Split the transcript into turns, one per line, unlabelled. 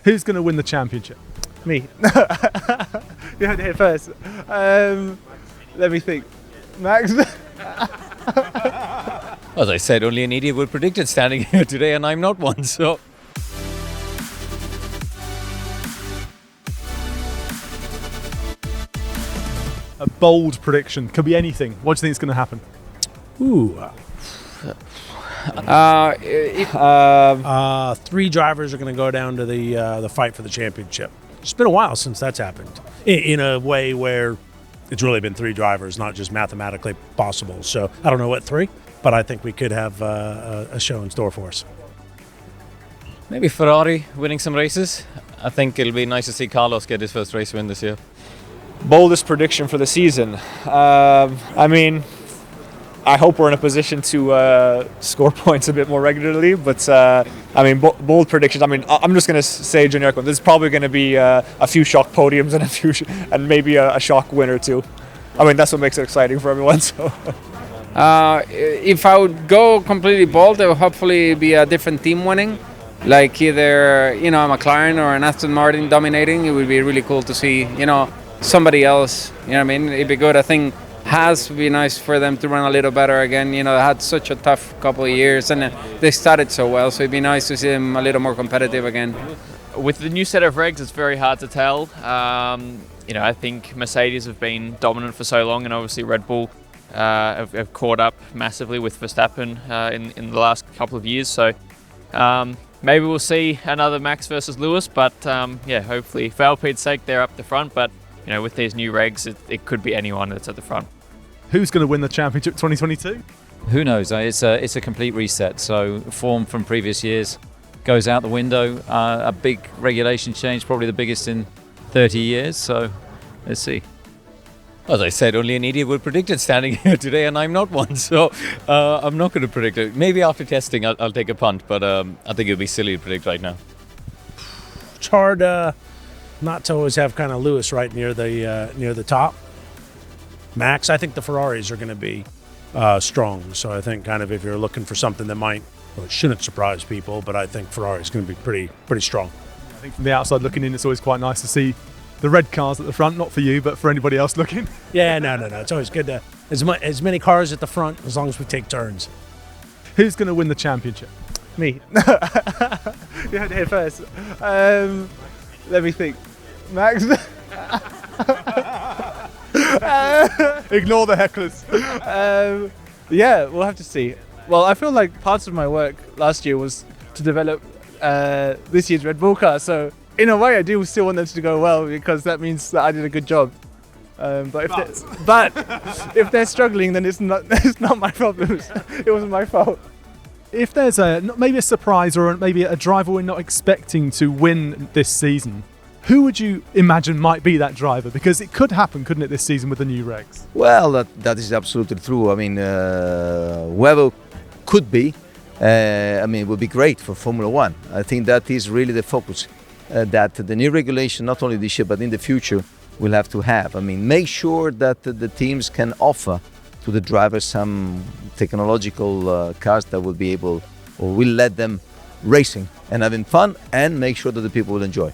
Who's going to win the championship?
Me. You had to hit first. Let me think. Max?
As I said, only an idiot would predict it standing here today, and I'm not one, so...
A bold prediction. Could be anything. What do you think is going to happen?
Three drivers are going to go down to the fight for the championship. It's been a while since that's happened. In a way where it's really been three drivers, not just mathematically possible. So I don't know what three, but I think we could have a show in store for us.
Maybe Ferrari winning some races. I think it'll be nice to see Carlos get his first race win this year.
Boldest prediction for the season. I hope we're in a position to score points a bit more regularly, but bold predictions. I'm just going to say generic one. There's probably going to be a few shock podiums and and maybe a shock win or two. That's what makes it exciting for everyone. So.
If I would go completely bold, it would hopefully be a different team winning, like either a McLaren or an Aston Martin dominating. It would be really cool to see somebody else. It'd be good. I think Haas would be nice for them to run a little better again. They had such a tough couple of years and they started so well, so it'd be nice to see them a little more competitive again.
With the new set of regs, it's very hard to tell. I think Mercedes have been dominant for so long, and obviously Red Bull have caught up massively with Verstappen in the last couple of years. So maybe we'll see another Max versus Lewis, but hopefully for Alpine's sake they're up the front. But with these new regs, it could be anyone that's at the front.
Who's going to win the championship 2022?
Who knows? It's a complete reset. So form from previous years goes out the window. A big regulation change, probably the biggest in 30 years. So let's see. As I said, only an idiot would predict it standing here today, and I'm not one. So I'm not going to predict it. Maybe after testing, I'll take a punt, but I think it would be silly to predict right now.
It's hard not to always have kind of Lewis right near the top. Max, I think the Ferraris are going to be strong. So I think kind of if you're looking for something that it shouldn't surprise people, but I think Ferrari's going to be pretty strong.
I think from the outside looking in, it's always quite nice to see the red cars at the front, not for you, but for anybody else looking.
Yeah, no. It's always good to as many cars at the front as long as we take turns.
Who's going to win the championship?
Me. You had to hit first. Let me think. Max?
Ignore the hecklers.
We'll have to see. Well, I feel like parts of my work last year was to develop this year's Red Bull car, so in a way I do still want them to go well, because that means that I did a good job. But if they're struggling, then it's not my problem. It wasn't my fault.
If there's maybe a surprise or maybe a driver we're not expecting to win this season, who would you imagine might be that driver? Because it could happen, couldn't it, this season with the new regs?
Well, that is absolutely true. Whoever could be, it would be great for Formula One. I think that is really the focus, that the new regulation, not only this year, but in the future, will have to have. Make sure that the teams can offer to the drivers some technological cars that will be able, or will let them racing and having fun, and make sure that the people will enjoy.